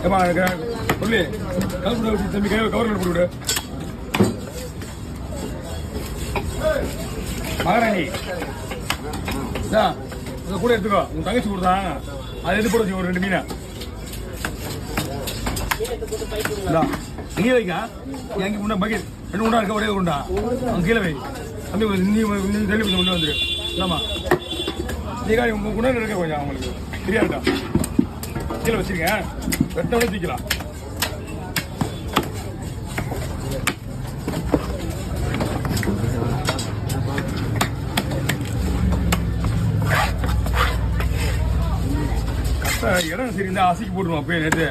ஏமா சொல்லி கலப்பு வச்சு தம்பி கவர்மெண்ட் போட்டு விடு. மகாராணி கூட எடுத்துக்கோ. உங்க தங்கச்சி கொடுத்தான், அதை எடுத்து போட வச்சு ஒரு 2 மீனை நீ வைக்கா. எங்க முன்னா பக்கெட் 2 உண்டா இருக்க, ஒரே உண்டா அவங்க கீழே வை. தம்பி நீ தெளிவு கொஞ்சம் உள்ள வந்துரு. இல்லாமா நீங்க உங்க குணம் இருக்க கொஞ்சம் அவங்களுக்கு தெரியாதுடா. கீழே வச்சிருக்கேன், வெட்டோட தூக்கலாம். இடம் சரி இருந்தா அசிக்கு போட்டுருவோம். அப்பயே நேற்று